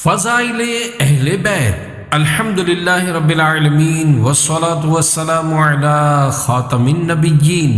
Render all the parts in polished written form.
فضائل اہل بیت۔ الحمدللہ رب العالمین والصلاة والسلام علی خاتم النبیین،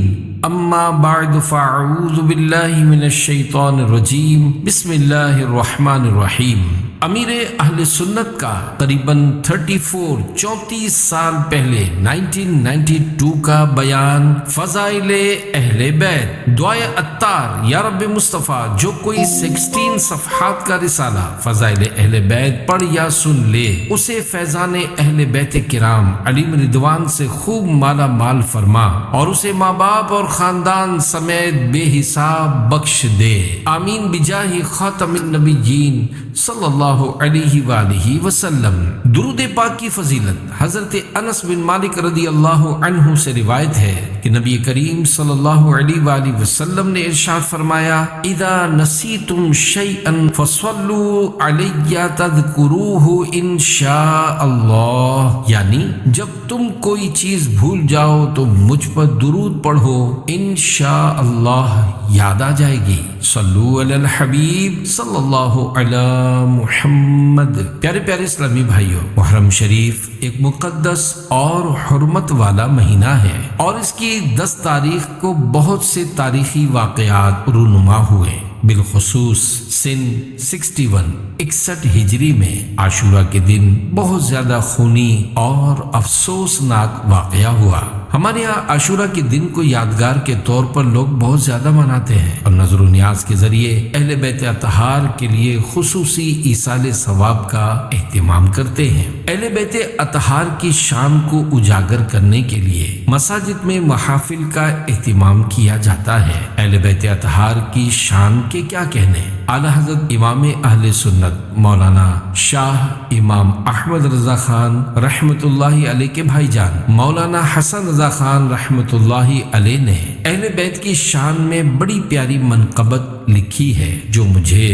اما بعد فاعوذ باللہ من الشیطان الرجیم، بسم اللہ الرحمن الرحیم۔ امیر اہل سنت کا قریباً 34 سال پہلے 1992 کا بیان فضائل اہل بیت۔ دعائے عطار، یا رب مصطفیٰ، جو کوئی 16 صفحات کا رسالہ فضائل اہل بیت پڑھ یا سن لے، اسے فیضان اہل بیت کرام علیہم رضوان سے خوب مالا مال فرما، اور اسے ماں باپ اور خاندان سمیت بے حساب بخش دے، آمین بجاہ خاتم النبیین صلی اللہ علیہ وآلہ وسلم۔ درود پاک کی فضیلت حضرت انس بن مالک رضی اللہ عنہ سے روایت ہے کہ نبی کریم صلی اللہ علیہ وآلہ وسلم نے ارشاد فرمایا، اذا نسیتم شیئا فصلوا علی تذکروہ ان شاء اللہ، یعنی جب تم کوئی چیز بھول جاؤ تو مجھ پر درود پڑھو، ان شاء اللہ یاد آ جائے گی۔ صلو علی الحبیب صلی اللہ علی محمد۔ پیارے پیارے اسلامی بھائیوں، محرم شریف ایک مقدس اور حرمت والا مہینہ ہے، اور اس کی 10 تاریخ کو بہت سے تاریخی واقعات رونما ہوئے، بالخصوص سن 61 ہجری میں عاشورہ کے دن بہت زیادہ خونی اور افسوسناک واقعہ ہوا۔ ہمارے یہاں عاشورہ کے دن کو یادگار کے طور پر لوگ بہت زیادہ مناتے ہیں، اور نذر و نیاز کے ذریعے اہل بیت اطہار کے لیے خصوصی ایصال ثواب کا اہتمام کرتے ہیں۔ اہل بیت اطہار کی شان کو اجاگر کرنے کے لیے مساجد میں محافل کا اہتمام کیا جاتا ہے۔ اہل بیت اطہار کی شان کے کیا کہنے؟ اعلی حضرت امام اہل سنت مولانا شاہ امام احمد رضا خان رحمت اللہ علیہ کے بھائی جان مولانا حسن رضا خان رحمت اللہ علیہ نے اہل بیت کی شان میں بڑی پیاری منقبت لکھی ہے، جو مجھے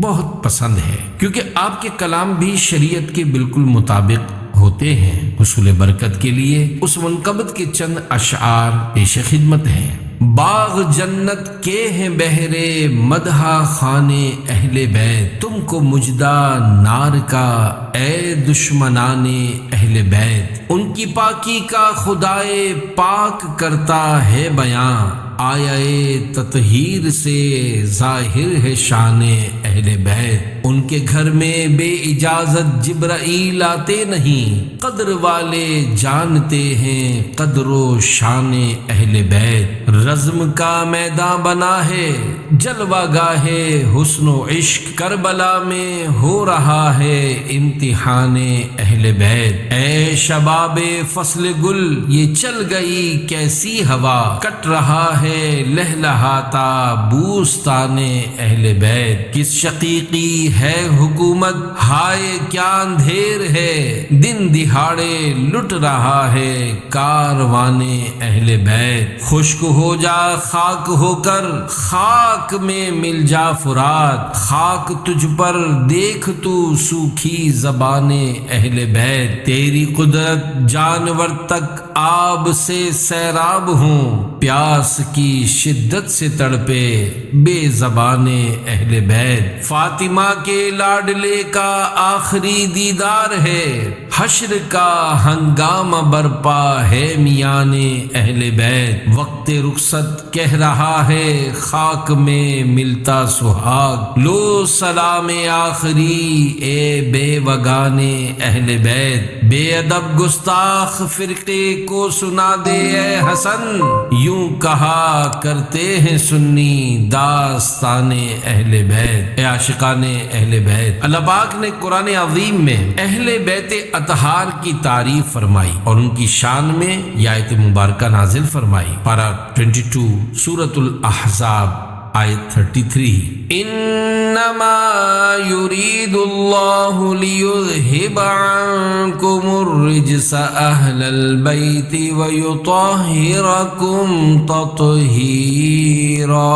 بہت پسند ہے، کیونکہ آپ کے کلام بھی شریعت کے بالکل مطابق ہوتے ہیں۔ حصول برکت کے لیے اس منقبت کے چند اشعار پیش خدمت ہیں۔ باغ جنت کے ہیں بہرے مدحہ خانے اہل بیت، تم کو مجدہ نار کا اے دشمنان اہل بیت، ان کی پاکی کا خدائے پاک کرتا ہے بیاں، آیا تطہیر سے ظاہر ہے شان اہل بیت، ان کے گھر میں بے اجازت جبرائیل آتے نہیں، قدر والے جانتے ہیں قدر و شان اہل بیت، رزم کا میدان بنا ہے جلوہ گاہ حسن و عشق، کربلا میں ہو رہا ہے امتحان اہل بیت، اے شباب فصل گل یہ چل گئی کیسی ہوا، کٹ رہا ہے لہلہاتا بوستان اہل بیت، کس شقیقی ہے حکومت ہائے کیا اندھیر ہے، دن دہاڑے لٹ رہا ہے کاروان اہل بیت، خشک ہو جا خاک ہو کر خاک میں مل جا فرات، خاک تجھ پر دیکھ تو سوکھی زبان اہل بیت، تیری قدرت جانور تک آب سے سیراب ہوں، پیاس کی شدت سے تڑپے بے زبان اہل بیت، فاطمہ کے لاڈلے کا آخری دیدار ہے، حشر کا ہنگامہ برپا ہے میان اہل بیت، وقت رخصت کہہ رہا ہے خاک میں ملتا سہاگ، لو سلام آخری اے بے وگان اہل بیت، بے ادب گستاخ فرقے کو سنا دے اے حسن، یوں کہا کرتے ہیں سنی داستان اہل بیت، اے عاشقان اہل بیت۔ اللہ پاک نے قرآن عظیم میں اہل بیت اطہار کی تعریف فرمائی اور ان کی شان میں یہ آیت مبارکہ نازل فرمائی۔ پارہ 22 سورۃ الاحزاب آیت 33، انما یرید اللہ لیذہب عنکم الرجس اہل البیت ویطہرکم تطہیرا۔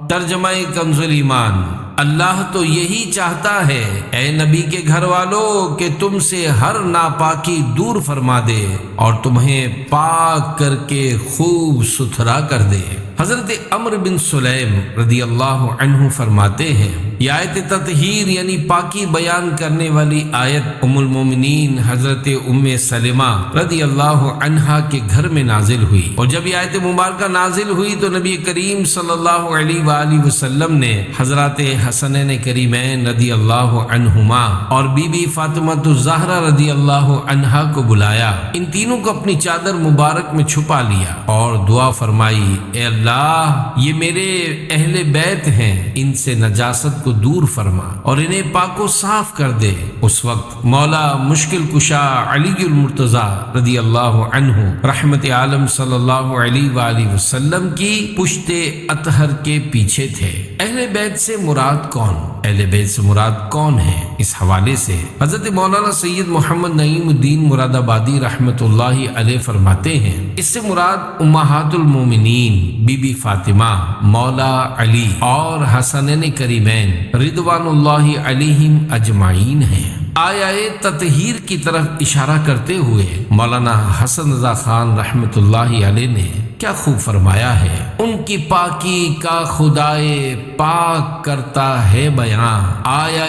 ترجمہ کنز ایمان، اللہ تو یہی چاہتا ہے اے نبی کے گھر والوں کہ تم سے ہر ناپاکی دور فرما دے اور تمہیں پاک کر کے خوب ستھرا کر دے۔ حضرت عمرو بن سلیم رضی اللہ عنہ فرماتے ہیں یہ آیت تطہیر یعنی پاکی بیان کرنے والی آیت ام المومنین حضرت ام سلمہ رضی اللہ عنہا کے گھر میں نازل ہوئی، اور جب یہ آیت مبارکہ نازل ہوئی تو نبی کریم صلی اللہ علیہ وآلہ وسلم نے حضرات حسنین کریمین رضی اللہ عنہما اور بی بی فاطمہ الزہرا رضی اللہ عنہا کو بلایا، ان تینوں کو اپنی چادر مبارک میں چھپا لیا اور دعا فرمائی، اے اللہ یہ میرے اہل بیت ہیں، ان سے نجاست کو دور فرما اور انہیں پاک و صاف کر دے۔ اس وقت مولا مشکل کشا علی المرتضی رضی اللہ عنہ رحمت عالم صلی اللہ علیہ وآلہ وسلم کی پشت اطہر کے پیچھے تھے۔ اہل بیت سے مراد کون؟ اہل بیت سے مراد کون ہے؟ اس حوالے سے حضرت مولانا سید محمد نعیم الدین مراد آبادی رحمت اللہ علیہ فرماتے ہیں، اس سے مراد امہات المومنین بی بی فاطمہ، مولا علی اور حسنین کریمین رضوان اللہ علیہم اجمعین ہیں۔ آیا تطہیر کی طرف اشارہ کرتے ہوئے مولانا حسن رضا خان رحمت اللہ علیہ نے کیا خوب فرمایا ہے، ان کی پاکی کا خدائے پاک کرتا ہے بیاں، آیا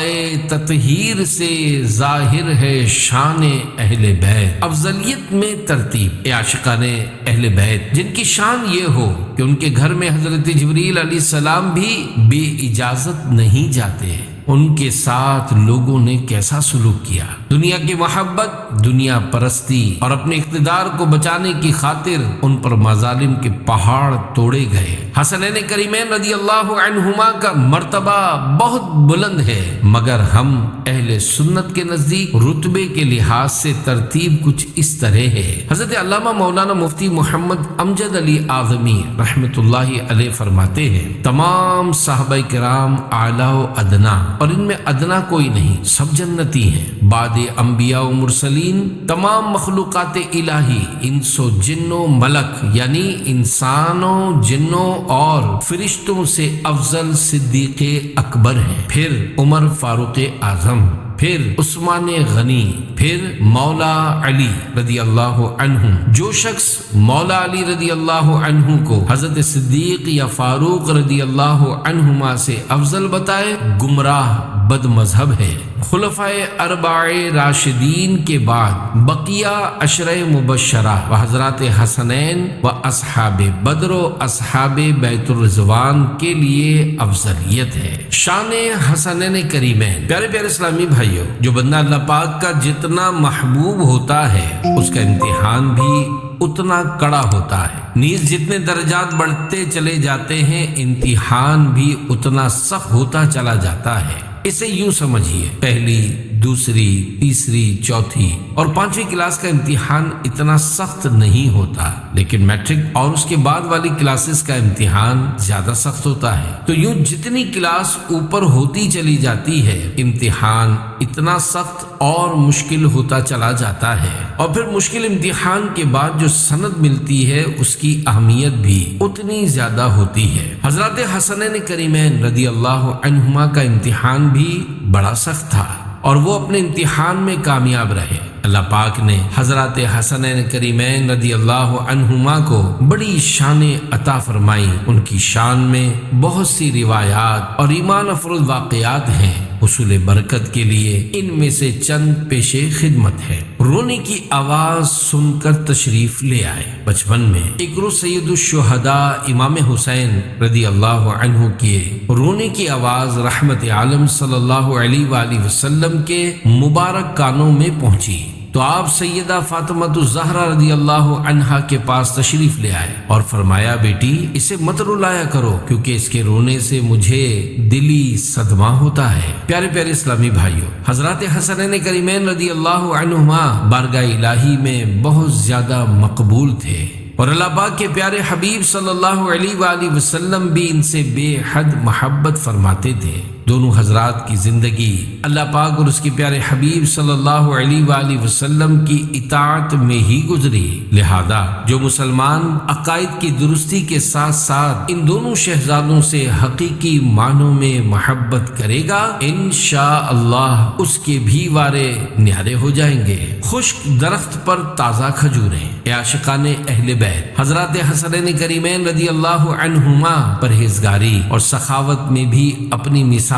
تطہیر سے ظاہر ہے شان اہل بیت۔ افضلیت میں ترتیب، عاشقان اہل بیت جن کی شان یہ ہو کہ ان کے گھر میں حضرت جبریل علیہ السلام بھی بے اجازت نہیں جاتے، ان کے ساتھ لوگوں نے کیسا سلوک کیا، دنیا کی محبت، دنیا پرستی اور اپنے اقتدار کو بچانے کی خاطر ان پر مظالم کے پہاڑ توڑے گئے۔ حسنین کریمین رضی اللہ عنہما کا مرتبہ بہت بلند ہے، مگر ہم اہل سنت کے نزدیک رتبے کے لحاظ سے ترتیب کچھ اس طرح ہے۔ حضرت علامہ مولانا مفتی محمد امجد علی اعظمی رحمت اللہ علیہ فرماتے ہیں، تمام صحابہ کرام اعلیٰ و ادنا، اور ان میں ادنا کوئی نہیں، سب جنتی ہیں۔ بعد انبیاء و مرسلین تمام مخلوقات الہی، انس و جن و ملک یعنی انسانوں، جنوں اور فرشتوں سے افضل صدیق اکبر ہیں، پھر عمر فاروق اعظم، پھر عثمان غنی، پھر مولا علی رضی اللہ عنہ۔ جو شخص مولا علی رضی اللہ عنہ کو حضرت صدیق یا فاروق رضی اللہ عنہما سے افضل بتائے گمراہ بد مذہب ہے۔ خلفائے اربعہ راشدین کے بعد بقیہ عشرہ مبشرہ و حضرات حسنین و اصحاب بدر و اصحاب بیت الرضوان کے لیے افضلیت ہے۔ شان حسنین کریمین، پیارے پیارے اسلامی بھائیوں، جو بندہ اللہ پاک کا جتنا محبوب ہوتا ہے اس کا امتحان بھی اتنا کڑا ہوتا ہے، نیز جتنے درجات بڑھتے چلے جاتے ہیں امتحان بھی اتنا سخت ہوتا چلا جاتا ہے۔ اسے یوں سمجھیے، پہلی، دوسری، تیسری، چوتھی اور پانچویں کلاس کا امتحان اتنا سخت نہیں ہوتا، لیکن میٹرک اور اس کے بعد والی کلاسز کا امتحان زیادہ سخت ہوتا ہے۔ تو یوں جتنی کلاس اوپر ہوتی چلی جاتی ہے امتحان اتنا سخت اور مشکل ہوتا چلا جاتا ہے، اور پھر مشکل امتحان کے بعد جو سند ملتی ہے اس کی اہمیت بھی اتنی زیادہ ہوتی ہے۔ حضرات حسنین کریمین رضی اللہ عنہما کا امتحان بھی بڑا سخت تھا اور وہ اپنے امتحان میں کامیاب رہے۔ اللہ پاک نے حضرات حسنین کریمین رضی اللہ عنہما کو بڑی شان عطا فرمائی، ان کی شان میں بہت سی روایات اور ایمان افروز واقعات ہیں۔ حصول برکت کے لیے ان میں سے چند پیش خدمت ہے۔ رونے کی آواز سن کر تشریف لے آئے۔ بچپن میں ایک روز سید الشہداء امام حسین رضی اللہ عنہ کے رونے کی آواز رحمت عالم صلی اللہ علیہ وآلہ وسلم کے مبارک کانوں میں پہنچی تو آپ سیدہ فاطمہ الزہرا رضی اللہ عنہا کے پاس تشریف لے آئے اور فرمایا، بیٹی اسے مت رلایا کرو کیونکہ اس کے رونے سے مجھے دلی صدمہ ہوتا ہے۔ پیارے پیارے اسلامی بھائیوں، حضرات حسنین کریمین رضی اللہ عنہما بارگاہ الہی میں بہت زیادہ مقبول تھے، اور اللہ پاک کے پیارے حبیب صلی اللہ علیہ وآلہ وسلم بھی ان سے بے حد محبت فرماتے تھے۔ دونوں حضرات کی زندگی اللہ پاک اور اس کے پیارے حبیب صلی اللہ علیہ وآلہ وسلم کی اطاعت میں ہی گزری، لہذا جو مسلمان عقائد کی درستی کے ساتھ ساتھ ان دونوں شہزادوں سے حقیقی معنوں میں محبت کرے گا، انشاءاللہ اس کے بھی وارے نیارے ہو جائیں گے۔ خشک درخت پر تازہ کھجوریں، عاشقان اہل بیت حضرات حسنین کریمین رضی اللہ عنہما پرہیزگاری اور سخاوت میں بھی اپنی مثال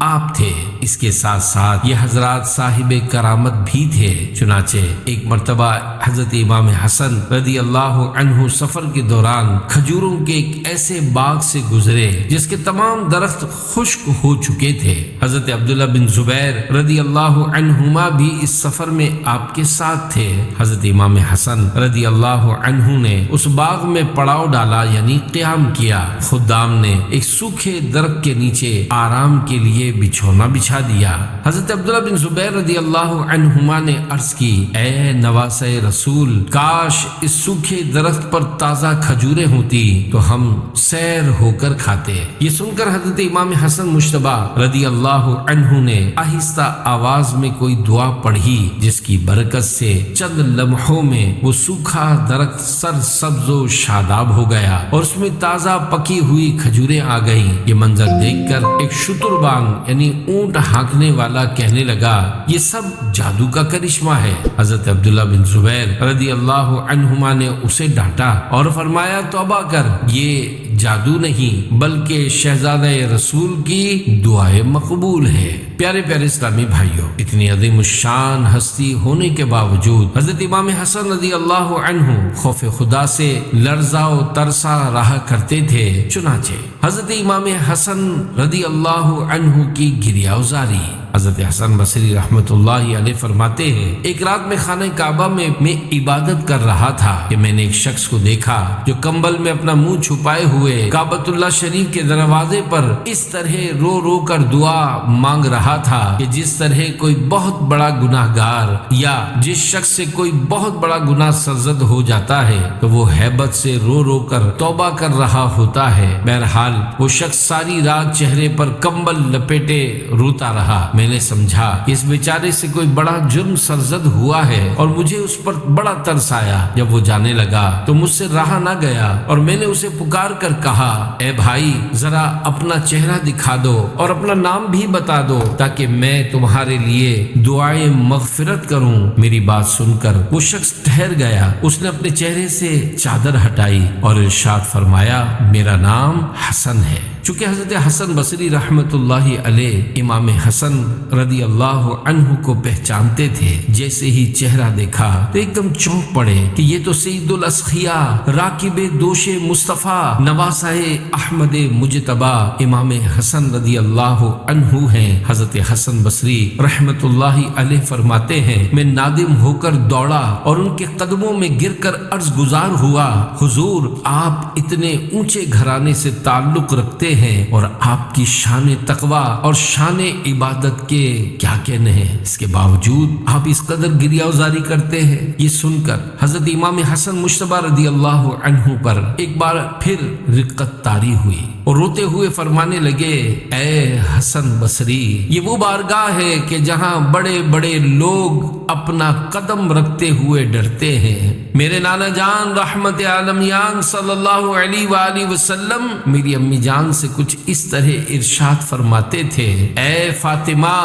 آپ تھے، اس کے ساتھ ساتھ یہ حضرات صاحب کرامت بھی تھے۔ چنانچہ ایک مرتبہ حضرت امام حسن رضی اللہ عنہ سفر کے دوران کھجوروں کے ایک ایسے باغ سے گزرے جس کے تمام درخت خشک ہو چکے تھے۔ حضرت عبداللہ بن زبیر رضی اللہ عنہما بھی اس سفر میں آپ کے ساتھ تھے۔ حضرت امام حسن رضی اللہ عنہ نے اس باغ میں پڑاؤ ڈالا یعنی قیام کیا۔ خدام نے ایک سوکھے درخت کے نیچے آرام کے لیے بچھونا بچھا دیا۔ حضرت عبداللہ بن زبیر رضی اللہ عنہما نے عرض کی، اے نواسۂ رسول، کاش اس سوکھے درخت پر تازہ کھجوریں ہوتی تو ہم سیر ہو کر کھاتے۔ یہ سن کر حضرت امام حسن مجتبی رضی اللہ عنہ نے آہستہ آواز میں کوئی دعا پڑھی جس کی برکت سے چند لمحوں میں وہ سوکھا درخت سر سبز و شاداب ہو گیا اور اس میں تازہ پکی ہوئی کھجوریں آ گئیں۔ یہ منظر دیکھ کر ایک شتربانگ یعنی اونٹ ہانکنے والا کہنے لگا، یہ سب جادو کا کرشمہ ہے۔ حضرت عبداللہ بن زبیر رضی اللہ عنہما نے اسے ڈانٹا اور فرمایا، توبہ کر، یہ جادو نہیں بلکہ شہزادہ رسول کی دعائیں مقبول ہے۔ پیارے پیارے اسلامی بھائیوں، اتنی عظیم الشان ہستی ہونے کے باوجود حضرت امام حسن رضی اللہ عنہ خوف خدا سے لرزا و ترسا رہا کرتے تھے۔ چنانچہ حضرت امام حسن رضی اللہ عنہ کی گریہ ازاری۔ حضرت حسن بصری رحمت اللہ علیہ فرماتے ہیں، ایک رات میں خانہ کعبہ میں عبادت کر رہا تھا کہ میں نے ایک شخص کو دیکھا جو کمبل میں اپنا منہ چھپائے ہوئے کعبۃ اللہ شریف کے دروازے پر اس طرح رو رو کر دعا مانگ رہا تھا کہ جس طرح کوئی بہت بڑا گناہ گار یا جس شخص سے کوئی بہت بڑا گناہ سرزد ہو جاتا ہے تو وہ ہیبت سے رو رو کر توبہ کر رہا ہوتا ہے۔ بہرحال وہ شخص ساری رات چہرے پر کمبل لپیٹے روتا رہا۔ میں نے سمجھا کہ اس بیچارے سے کوئی بڑا جرم سرزد ہوا ہے اور مجھے اس پر بڑا ترس آیا۔ جب وہ جانے لگا تو مجھ سے رہا نہ گیا اور میں نے اسے پکار کر کہا، اے بھائی، ذرا اپنا چہرہ دکھا دو اور اپنا نام بھی بتا دو تاکہ میں تمہارے لیے دعائیں مغفرت کروں۔ میری بات سن کر وہ شخص ٹھہر گیا۔ اس نے اپنے چہرے سے چادر ہٹائی اور ارشاد فرمایا، میرا نام حسن ہے۔ چونکہ حضرت حسن بصری رحمت اللہ علیہ امام حسن رضی اللہ عنہ کو پہچانتے تھے، جیسے ہی چہرہ دیکھا تو ایک دم چونک پڑے کہ یہ تو سید الاسخیاء راکب دوش مصطفیٰ نواسہ احمد مجتبی امام حسن رضی اللہ عنہ ہیں۔ حضرت حسن بصری رحمت اللہ علیہ فرماتے ہیں، میں نادم ہو کر دوڑا اور ان کے قدموں میں گر کر عرض گزار ہوا، حضور، آپ اتنے اونچے گھرانے سے تعلق رکھتے ہیں اور آپ کی شان تقوی اور شان عبادت کے کیا کہنے ہیں، اس کے باوجود آپ اس قدر گریہ ازاری کرتے ہیں۔ یہ سن کر حضرت امام حسن مجتبی رضی اللہ عنہ پر ایک بار پھر رقت طاری ہوئی اور روتے ہوئے فرمانے لگے، اے حسن بصری، یہ وہ بارگاہ ہے کہ جہاں بڑے بڑے لوگ اپنا قدم رکھتے ہوئے ڈرتے ہیں۔ میرے نانا جان رحمت عالمیان صلی اللہ علیہ وآلہ وسلم میری امی جان سے کچھ اس طرح ارشاد فرماتے تھے، اے فاطمہ،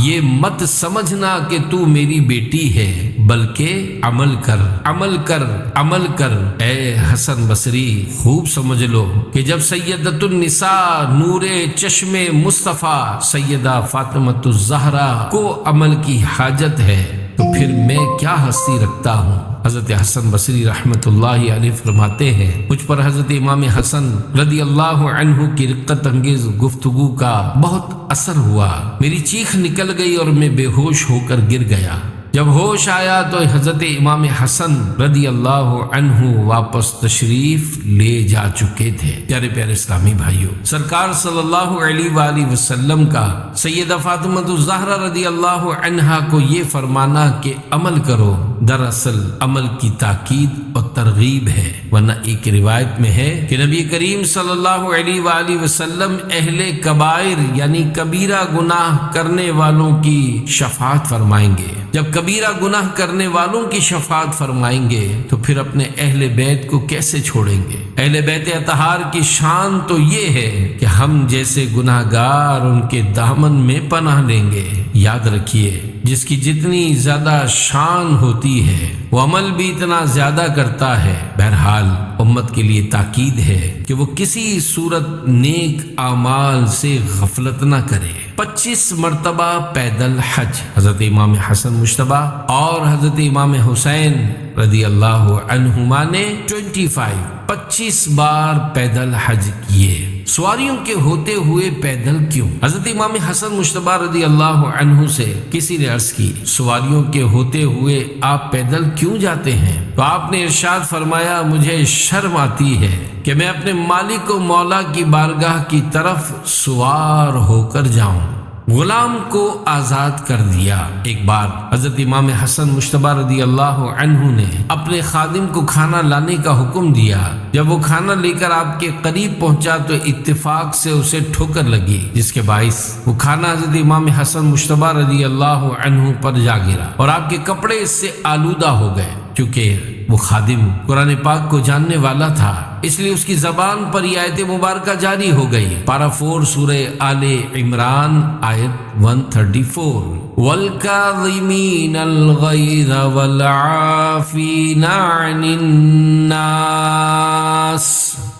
یہ مت سمجھنا کہ تو میری بیٹی ہے بلکہ عمل کر، عمل کر، عمل کر۔ اے حسن بصری، خوب سمجھ لو کہ جب سیدۃ النساء نور چشم مصطفیٰ سیدہ فاطمۃ الزہرا کو عمل کی حاجت ہے تو پھر میں کیا ہستی رکھتا ہوں۔ حضرت حسن بصری رحمت اللہ علیہ فرماتے ہیں، مجھ پر حضرت امام حسن رضی اللہ عنہ کی رقت انگیز گفتگو کا بہت اثر ہوا۔ میری چیخ نکل گئی اور میں بے ہوش ہو کر گر گیا۔ جب ہوش آیا تو حضرت امام حسن رضی اللہ عنہ واپس تشریف لے جا چکے تھے۔ پیارے پیارے اسلامی بھائیوں، سرکار صلی اللہ علیہ وآلہ وسلم کا سیدہ فاطمہ الزہرا رضی اللہ عنہا کو یہ فرمانا کہ عمل کرو، دراصل عمل کی تاکید اور ترغیب ہے، ورنہ ایک روایت میں ہے کہ نبی کریم صلی اللہ علیہ وآلہ وسلم اہل کبائر یعنی کبیرہ گناہ کرنے والوں کی شفاعت فرمائیں گے۔ جب کبیرہ گناہ کرنے والوں کی شفاعت فرمائیں گے تو پھر اپنے اہل بیت کو کیسے چھوڑیں گے؟ اہل بیت اطہار کی شان تو یہ ہے کہ ہم جیسے گناہ گار ان کے دامن میں پناہ لیں گے۔ یاد رکھیے، جس کی جتنی زیادہ شان ہوتی ہے وہ عمل بھی اتنا زیادہ کرتا ہے۔ بہرحال امت کے لیے تاکید ہے کہ وہ کسی صورت نیک اعمال سے غفلت نہ کرے۔ 25 مرتبہ پیدل حج حضرت امام حسن مجتبی اور حضرت امام حسین رضی اللہ عنہما نے 25 بار پیدل حج کیے۔ سواریوں کے ہوتے ہوئے پیدل کیوں؟ حضرت امام حسن مجتبی رضی اللہ عنہ سے کسی نے عرض کی، سواریوں کے ہوتے ہوئے آپ پیدل کیوں جاتے ہیں؟ تو آپ نے ارشاد فرمایا، مجھے شرم آتی ہے کہ میں اپنے مالک و مولا کی بارگاہ کی طرف سوار ہو کر جاؤں۔ غلام کو آزاد کر دیا۔ ایک بار حضرت امام حسن مجتبی رضی اللہ عنہ نے اپنے خادم کو کھانا لانے کا حکم دیا۔ جب وہ کھانا لے کر آپ کے قریب پہنچا تو اتفاق سے اسے ٹھوکر لگی، جس کے باعث وہ کھانا حضرت امام حسن مجتبی رضی اللہ عنہ پر جا گرا اور آپ کے کپڑے اس سے آلودہ ہو گئے۔ چونکہ وہ خادم قرآن پاک کو جاننے والا تھا، اس لیے اس کی زبان پر یہ آیت مبارکہ جاری ہو گئی۔ پارہ 4 سورہ آل عمران آیت 134، وَالْكَاظِمِينَ الْغَيْظَ وَالْعَافِينَ عَنِ النَّاسِ۔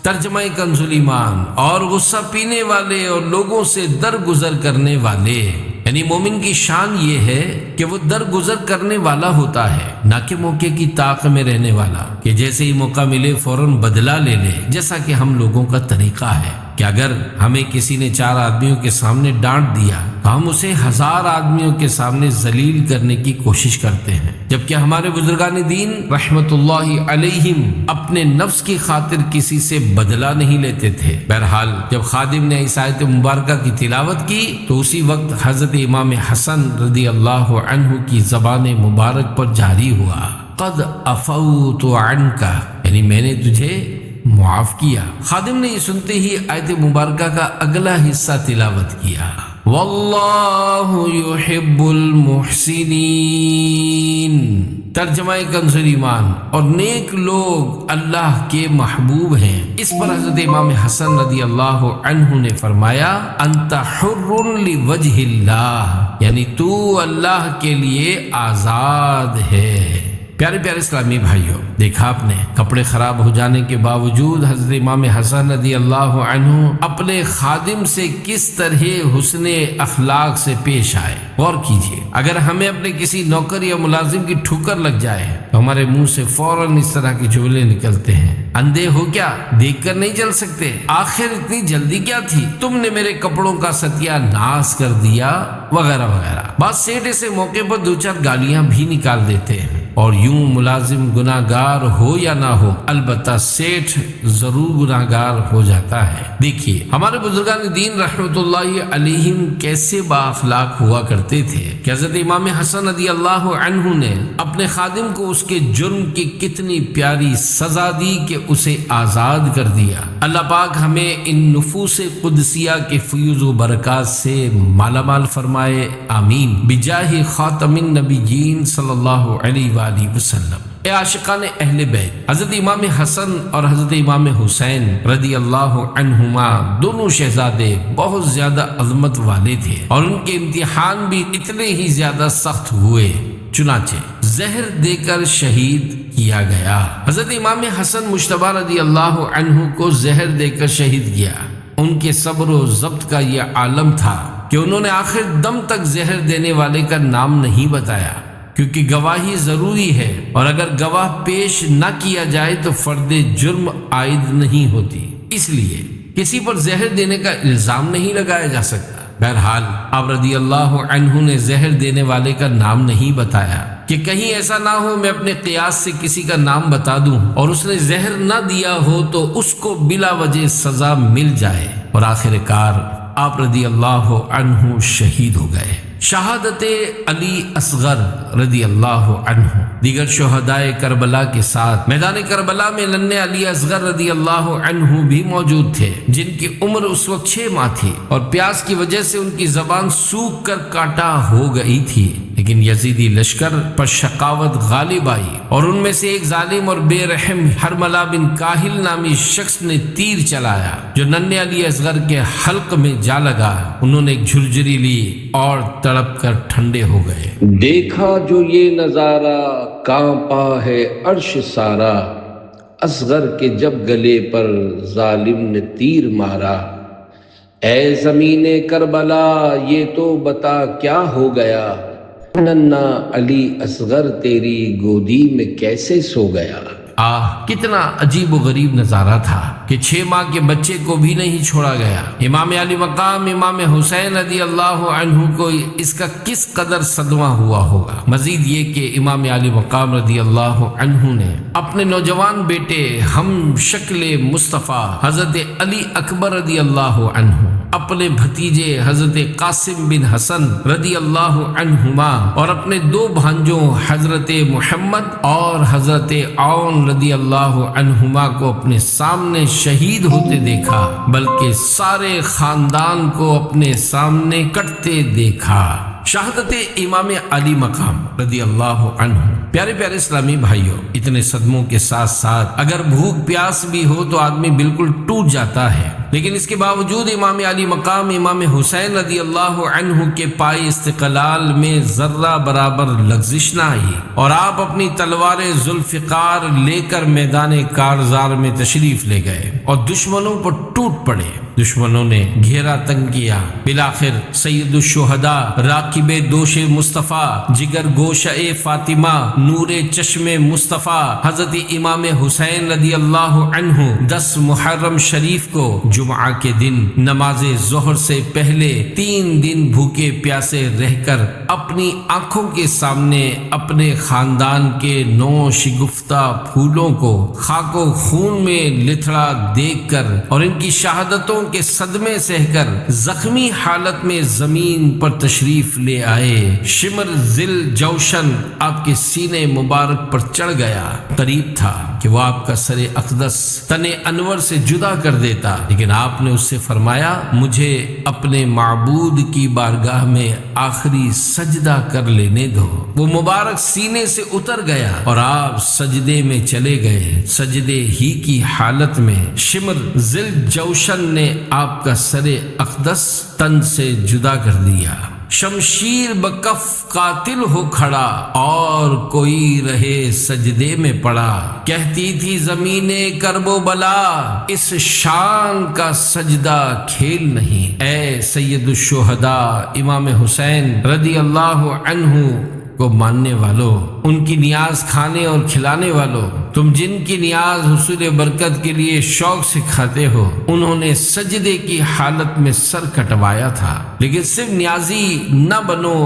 ترجمہ کنز ایمان، اور غصہ پینے والے اور لوگوں سے درگزر کرنے والے۔ یعنی مومن کی شان یہ ہے کہ وہ درگزر کرنے والا ہوتا ہے، نہ کہ موقع کی طاق میں رہنے والا، کہ جیسے ہی موقع ملے فوراً بدلہ لے لے، جیسا کہ ہم لوگوں کا طریقہ ہے کہ اگر ہمیں کسی نے 4 آدمیوں کے سامنے ڈانٹ دیا تو ہم اسے 1000 آدمیوں کے سامنے ذلیل کرنے کی کوشش کرتے ہیں، جبکہ ہمارے بزرگان دین رحمت اللہ علیہم اپنے نفس کی خاطر کسی سے بدلہ نہیں لیتے تھے۔ بہرحال جب خادم نے اس آیت مبارکہ کی تلاوت کی تو اسی وقت حضرت امام حسن رضی اللہ عنہ کی زبان مبارک پر جاری ہوا، قد عفوت عنک، یعنی میں نے تجھے معاف کیا۔ خادم نے یہ سنتے ہی آیت مبارکہ کا اگلا حصہ تلاوت کیا، واللہ یحب المحسنین۔ ترجمہ کنز ایمان، اور نیک لوگ اللہ کے محبوب ہیں۔ اس پر حضرت امام حسن رضی اللہ عنہ نے فرمایا، انت حر لوجہ اللہ، یعنی تو اللہ کے لیے آزاد ہے۔ پیارے پیارے اسلامی بھائیوں، دیکھا آپ نے کپڑے خراب ہو جانے کے باوجود حضرت امام حسن رضی اللہ عنہ اپنے خادم سے کس طرح حسن اخلاق سے پیش آئے۔ غور کیجئے، اگر ہمیں اپنے کسی نوکر یا ملازم کی ٹھوکر لگ جائے تو ہمارے منہ سے فوراً اس طرح کے جملے نکلتے ہیں، اندھے ہو کیا، دیکھ کر نہیں چل سکتے، آخر اتنی جلدی کیا تھی، تم نے میرے کپڑوں کا ستیہ ناش کر دیا، وغیرہ وغیرہ۔ بعض سیٹ ایسے موقع پر 2-4 گالیاں بھی نکال دیتے ہیں، اور یوں ملازم گناہ گار ہو یا نہ ہو، البتہ سیٹھ ضرور گناہ گار ہو جاتا ہے۔ دیکھیے ہمارے بزرگان دین رحمت اللہ علیہم کیسے با اخلاق ہوا کرتے تھے کہ حضرت امام حسن رضی اللہ عنہ نے اپنے خادم کو اس کے جرم کی کتنی پیاری سزا دی کہ اسے آزاد کر دیا۔ اللہ پاک ہمیں ان نفوس قدسیہ کے فیوز و برکات سے مالا مال فرمائے، آمین، بجاہ خاتم النبیین صلی اللہ علیہ وآلہ وسلم۔ اے عاشقان اہل بیت، حضرت امام حسن اور حضرت امام حسین رضی اللہ عنہما دونوں شہزادے بہت زیادہ عظمت والے تھے، اور ان کے امتحان بھی اتنے ہی زیادہ سخت ہوئے، چنانچہ زہر دے کر شہید کیا گیا۔ حضرت امام حسن مجتبی رضی اللہ عنہ کو زہر دے کر شہید کیا۔ ان کے صبر و ضبط کا یہ عالم تھا کہ انہوں نے آخر دم تک زہر دینے والے کا نام نہیں بتایا، کیونکہ گواہی ضروری ہے، اور اگر گواہ پیش نہ کیا جائے تو فرد جرم عائد نہیں ہوتی، اس لیے کسی پر زہر دینے کا الزام نہیں لگایا جا سکتا۔ بہرحال آپ رضی اللہ عنہ نے زہر دینے والے کا نام نہیں بتایا کہ کہیں ایسا نہ ہو میں اپنے قیاس سے کسی کا نام بتا دوں اور اس نے زہر نہ دیا ہو تو اس کو بلا وجہ سزا مل جائے، اور آخر کار آپ رضی اللہ عنہ شہید ہو گئے۔ شہادت علی اصغر رضی اللہ عنہ دیگر شہدائے کربلا کے ساتھ میدان کربلا میں ننھے علی اصغر رضی اللہ عنہ بھی موجود تھے، جن کی عمر اس وقت 6 ماہ تھی اور پیاس کی وجہ سے ان کی زبان سوکھ کر کانٹا ہو گئی تھی، لیکن لیکن یزیدی لشکر پر شقاوت غالب آئی اور ان میں سے ایک ظالم اور بے رحم حرملہ بن کاہل نامی شخص نے تیر چلایا جو ننھے علی اصغر کے حلق میں جا لگا۔ انہوں نے ایک جھرجھری لی اور تڑپ کر ٹھنڈے ہو گئے۔ دیکھا جو یہ نظارہ کانپا ہے عرش سارا، اصغر کے جب گلے پر ظالم نے تیر مارا۔ اے زمین کربلا یہ تو بتا کیا ہو گیا، ننھا علی اصغر تیری گودی میں کیسے سو گیا۔ کتنا عجیب و غریب نظارہ تھا کہ 6 ماہ کے بچے کو بھی نہیں چھوڑا گیا۔ امام علی مقام امام حسین رضی اللہ عنہ کو اس کا کس قدر صدمہ ہوا ہوگا۔ مزید یہ کہ امام علی مقام رضی اللہ عنہ نے اپنے نوجوان بیٹے ہم شکل مصطفیٰ حضرت علی اکبر رضی اللہ عنہ، اپنے بھتیجے حضرت قاسم بن حسن رضی اللہ عنہما اور اپنے 2 بھانجوں حضرت محمد اور حضرت عون رضی اللہ عنہما کو اپنے سامنے شہید ہوتے دیکھا، بلکہ سارے خاندان کو اپنے سامنے کٹتے دیکھا۔ شہادت امام علی مقام رضی اللہ عنہ۔ پیارے پیارے اسلامی بھائیوں، اتنے صدموں کے ساتھ ساتھ اگر بھوک پیاس بھی ہو تو آدمی بالکل ٹوٹ جاتا ہے، لیکن اس کے باوجود امام علی مقام امام حسین رضی اللہ عنہ کے پائے استقلال میں ذرہ برابر لغزش نہ آئی اور آپ اپنی تلوار ذوالفقار لے کر میدان کارزار میں تشریف لے گئے اور دشمنوں پر ٹوٹ پڑے۔ دشمنوں نے گھیرا تنگ کیا، بالآخر سید الشہداء، راکب دوش مصطفیٰ، جگر گوشہ فاطمہ، نور چشم مصطفیٰ حضرت امام حسین رضی اللہ عنہ 10 محرم شریف کو جمعہ کے دن نماز ظہر سے پہلے 3 دن بھوکے پیاسے رہ کر اپنی آنکھوں کے سامنے اپنے خاندان کے 9 شگفتہ پھولوں کو خاک و خون میں لتھڑا دیکھ کر اور ان کی شہادتوں کے صدمے سہ کر زخمی حالت میں زمین پر تشریف لے آئے۔ شمر ذل جوشن آپ کے سینے مبارک پر چڑھ گیا۔ قریب تھا کہ وہ آپ کا سر اقدس تن انور سے جدا کر دیتا، لیکن آپ نے اس سے فرمایا مجھے اپنے معبود کی بارگاہ میں آخری سجدہ کر لینے دو۔ وہ مبارک سینے سے اتر گیا اور آپ سجدے میں چلے گئے۔ سجدے ہی کی حالت میں شمر ذل جوشن نے آپ کا سر اقدس تن سے جدا کر دیا۔ شمشیر بکف قاتل ہو کھڑا اور کوئی رہے سجدے میں پڑا، کہتی تھی زمین کرب و بلا اس شان کا سجدہ کھیل نہیں۔ اے سید الشہداء امام حسین رضی اللہ عنہ کو ماننے والوں، ان کی نیاز کھانے اور کھلانے والوں، تم جن کی نیاز حصول برکت کے لیے شوق سے کھاتے ہو، انہوں نے سجدے کی حالت میں سر کٹوایا تھا، لیکن صرف نیازی نہ بنو،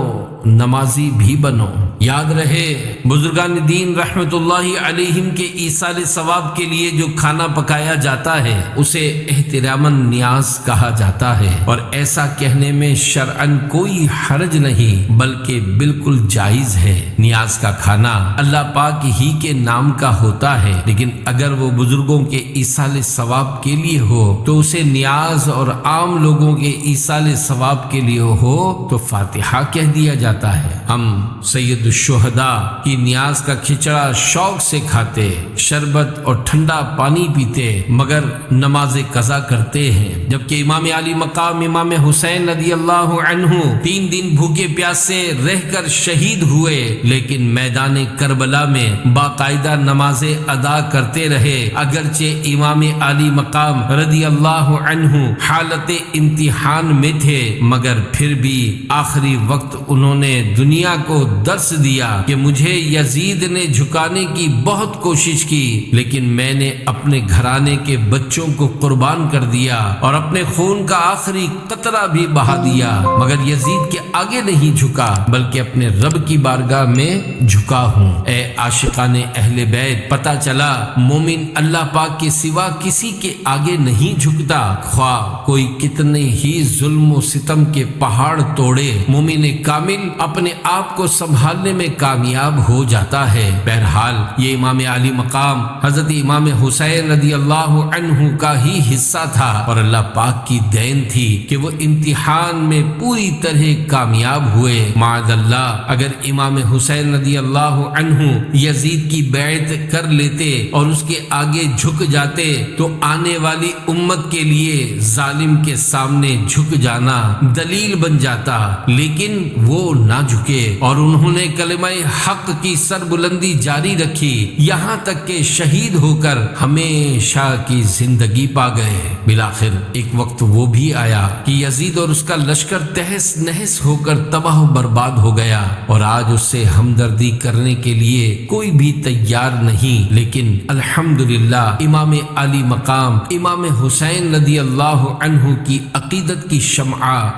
نمازی بھی بنو۔ یاد رہے بزرگان دین رحمت اللہ علیہم کے ایصال ثواب کے لیے جو کھانا پکایا جاتا ہے اسے احتراماً نیاز کہا جاتا ہے، اور ایسا کہنے میں شرعاً کوئی حرج نہیں بلکہ بالکل جائز ہے۔ نیاز کا کھانا اللہ پاک ہی کے نام کا ہوتا ہے، لیکن اگر وہ بزرگوں کے ایصال ثواب کے لیے ہو تو اسے نیاز، اور عام لوگوں کے ایصال ثواب کے لیے ہو تو فاتحہ کہہ دیا جاتا ہے۔ ہم سید الشہداء کی نیاز کا کھچڑا شوق سے کھاتے، شربت اور ٹھنڈا پانی پیتے، مگر نماز قضا کرتے ہیں، جبکہ امام علی مقام امام حسین رضی اللہ عنہ 3 دن بھوکے پیاسے رہ کر شہید ہوئے، لیکن میدان کربلا میں باقاعدہ نمازیں ادا کرتے رہے۔ اگرچہ امام علی مقام رضی اللہ عنہ حالت امتحان میں تھے، مگر پھر بھی آخری وقت انہوں نے دنیا کو درس دیا کہ مجھے یزید نے جھکانے کی بہت کوشش کی، لیکن میں نے اپنے گھرانے کے بچوں کو قربان کر دیا اور اپنے خون کا آخری قطرہ بھی بہا دیا، مگر یزید کے آگے نہیں جھکا بلکہ اپنے رب کی بارگاہ میں جھکا ہوں۔ اے عاشقان اہل بیت، پتہ چلا مومن اللہ پاک کے سوا کسی کے آگے نہیں جھکتا، خواہ کوئی کتنے ہی ظلم و ستم ستم کے پہاڑ توڑے مومن کامل اپنے آپ کو سنبھالنے میں کامیاب ہو جاتا ہے۔ بہرحال یہ امام علی مقام حضرت امام حسین رضی اللہ عنہ کا ہی حصہ تھا، اور اللہ پاک کی دین تھی کہ وہ امتحان میں پوری طرح کامیاب ہوئے۔ معاذ اللہ اگر امام حسین رضی اللہ عنہ یزید کی بیعت کر لیتے اور اس کے آگے جھک جاتے تو آنے والی امت کے لیے ظالم کے سامنے جھک جانا دلیل بن جاتا، لیکن وہ نہ جھکے اور انہوں نے کلمہ حق کی سربلندی جاری رکھی، یہاں تک کہ شہید ہو کر ہمیشہ کی زندگی پا گئے۔ بالآخر ایک وقت وہ بھی آیا کہ یزید اور اس کا لشکر تہس نہس ہو کر تباہ و برباد ہو گیا، اور آج اس سے ہمدردی کرنے کے لیے کوئی بھی تیار نہیں، لیکن الحمدللہ امام علی مقام امام حسین رضی اللہ عنہ کی عقیدت کی شمع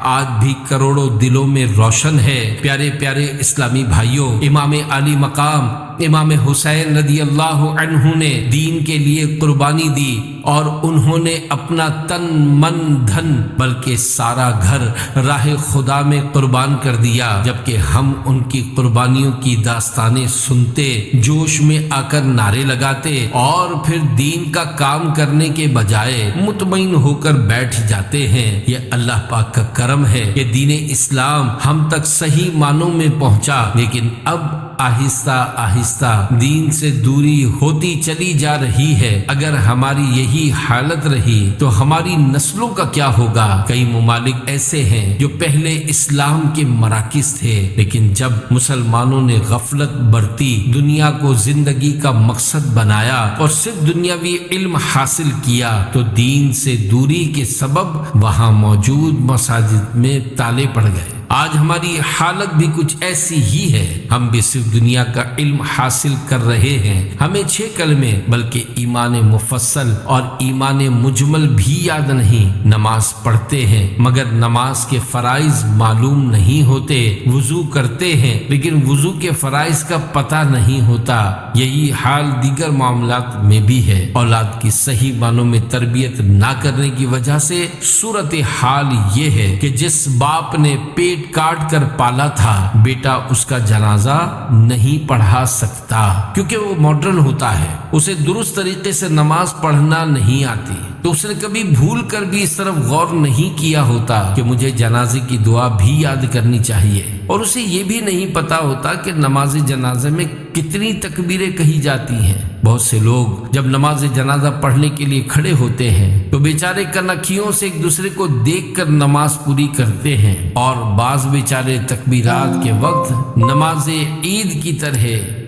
آج بھی کروڑوں دلوں میں روشن ہے۔ پیارے پیارے اسلامی بھائیوں، امام علی مقام امام حسین رضی اللہ عنہ نے دین کے لیے قربانی دی، اور انہوں نے اپنا تن من دھن بلکہ سارا گھر راہ خدا میں قربان کر دیا، جبکہ ہم ان کی قربانیوں کی داستانیں سنتے جوش میں آ کر نعرے لگاتے اور پھر دین کا کام کرنے کے بجائے مطمئن ہو کر بیٹھ جاتے ہیں۔ یہ اللہ پاک کا کرم ہے کہ دین اسلام ہم تک صحیح معنوں میں پہنچا، لیکن اب آہستہ آہستہ دین سے دوری ہوتی چلی جا رہی ہے۔ اگر ہماری یہی حالت رہی تو ہماری نسلوں کا کیا ہوگا؟ کئی ممالک ایسے ہیں جو پہلے اسلام کے مراکز تھے، لیکن جب مسلمانوں نے غفلت برتی، دنیا کو زندگی کا مقصد بنایا اور صرف دنیاوی علم حاصل کیا، تو دین سے دوری کے سبب وہاں موجود مساجد میں تالے پڑ گئے۔ آج ہماری حالت بھی کچھ ایسی ہی ہے، ہم بھی صرف دنیا کا علم حاصل کر رہے ہیں، ہمیں 6 کلمے بلکہ ایمان مفصل اور ایمان مجمل بھی یاد نہیں، نماز پڑھتے ہیں مگر نماز کے فرائض معلوم نہیں ہوتے، وضو کرتے ہیں لیکن وضو کے فرائض کا پتہ نہیں ہوتا۔ یہی حال دیگر معاملات میں بھی ہے۔ اولاد کی صحیح معنوں میں تربیت نہ کرنے کی وجہ سے صورتحال یہ ہے کہ جس باپ نے پیٹ کاٹ کر پالا تھا، بیٹا اس کا جنازہ نہیں پڑھا سکتا، کیونکہ وہ ماڈرن ہوتا ہے، اسے درست طریقے سے نماز پڑھنا نہیں آتی، تو اس نے کبھی بھول کر بھی اس طرف غور نہیں کیا ہوتا کہ مجھے جنازے کی دعا بھی یاد کرنی چاہیے، اور اسے یہ بھی نہیں پتا ہوتا کہ نماز جنازے میں کتنی تکبیریں کہی جاتی ہیں۔ بہت سے لوگ جب نماز جنازہ پڑھنے کے لیے کھڑے ہوتے ہیں تو بیچارے کنکھیوں سے ایک دوسرے کو دیکھ کر نماز پوری کرتے ہیں، اور بعض بیچارے تکبیرات کے وقت نماز عید کی طرح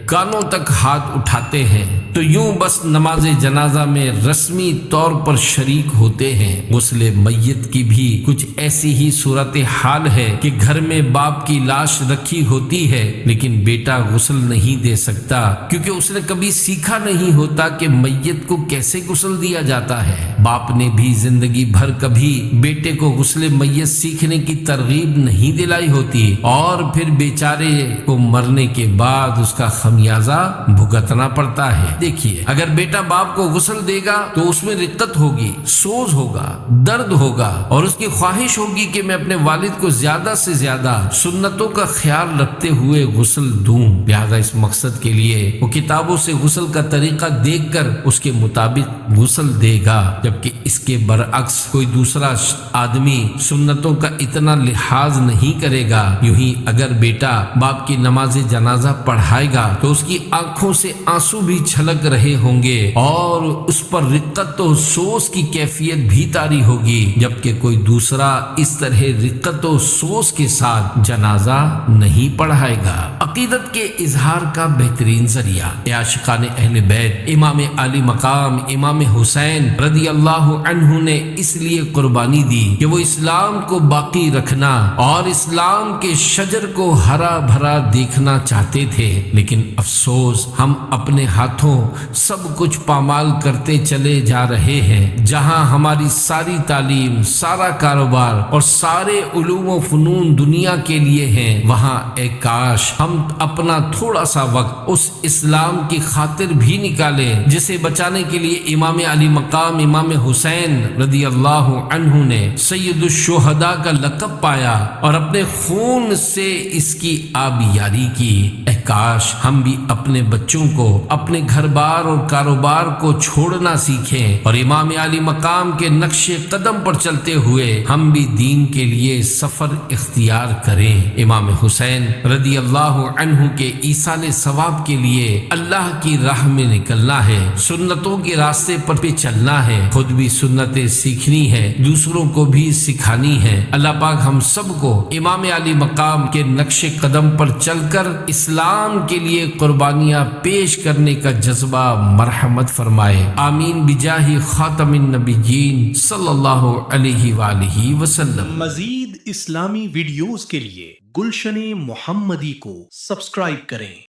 کانوں تک ہاتھ اٹھاتے ہیں، تو یوں بس نماز جنازہ میں رسمی طور پر شریک ہوتے ہیں۔ غسل میت کی بھی کچھ ایسی ہی صورتحال ہے کہ گھر میں باپ کی لاش رکھی ہوتی ہے لیکن بیٹا غسل نہیں دے سکتا، کیونکہ اس نے کبھی سیکھا نہیں ہوتا کہ میت کو کیسے غسل دیا جاتا ہے۔ باپ نے بھی زندگی بھر کبھی بیٹے کو غسل میت سیکھنے کی ترغیب نہیں دلائی ہوتی، اور پھر بیچارے کو مرنے کے بعد اس کا خمیازہ بھگتنا پڑتا ہے۔ دیکھیے، اگر بیٹا باپ کو غسل دے گا تو اس میں رقت ہوگی، سوز ہوگا، درد ہوگا، اور اس کی خواہش ہوگی کہ میں اپنے والد کو زیادہ سے زیادہ سنتوں کا خیال رکھتے ہوئے غسل دوں۔ لہذا اس مقصد کے لیے وہ کتابوں سے غسل کا طریقہ دیکھ کر اس کے مطابق غسل دے گا، جبکہ اس کے برعکس کوئی دوسرا آدمی سنتوں کا اتنا لحاظ نہیں کرے گا۔ یوں ہی اگر بیٹا باپ کی نماز جنازہ پڑھائے گا تو اس کی آنکھوں سے آنسو بھی چھلک رہے ہوں گے، اور اس پر رقت و سوز کی کیفیت بھی طاری ہوگی، جبکہ کوئی دوسرا اس طرح رقت و سوز کے ساتھ جنازہ نہیں پڑھائے گا۔ عقیدت کے اظہار کا بہترین ذریعہ عاشقان اہل بیت امام علی مقام امام حسین رضی اللہ عنہ نے اس لیے قربانی دی کہ وہ اسلام کو باقی رکھنا اور اسلام کے شجر کو ہرا بھرا دیکھنا چاہتے تھے، لیکن افسوس ہم اپنے ہاتھوں سب کچھ پامال کرتے چلے جا رہے ہیں۔ جہاں ہماری ساری تعلیم، سارا کاروبار اور سارے علوم و فنون دنیا کے لیے ہیں، وہاں اے کاش ہم اپنا تھوڑا سا وقت اس اسلام کی خاطر بھی نکالیں جسے بچانے کے لیے امام علی مقام امام حسین رضی اللہ عنہ نے سید الشہداء کا لقب پایا اور اپنے خون سے اس کی آبیاری کی۔ اے کاش ہم بھی اپنے بچوں کو اپنے گھر بار اور کاروبار کو چھوڑنا سیکھیں اور امام علی مقام کے نقش قدم پر چلتے ہوئے ہم بھی دین کے لیے سفر اختیار کریں۔ امام حسین رضی اللہ عنہ کے ایصال ثواب کے لیے اللہ کی راہ میں نکلنا ہے، سنتوں کے راستے پر پہ چلنا ہے، خود بھی سنتیں سیکھنی ہے، دوسروں کو بھی سکھانی ہے۔ اللہ پاک ہم سب کو امام علی مقام کے نقش قدم پر چل کر اسلام کے لیے قربانیاں پیش کرنے کا جذبہ مرحمت فرمائے، آمین بجاہ خاتم النبیین صلی اللہ علیہ وآلہ وسلم۔ مزید اسلامی ویڈیوز کے لیے گلشن محمدی کو سبسکرائب کریں۔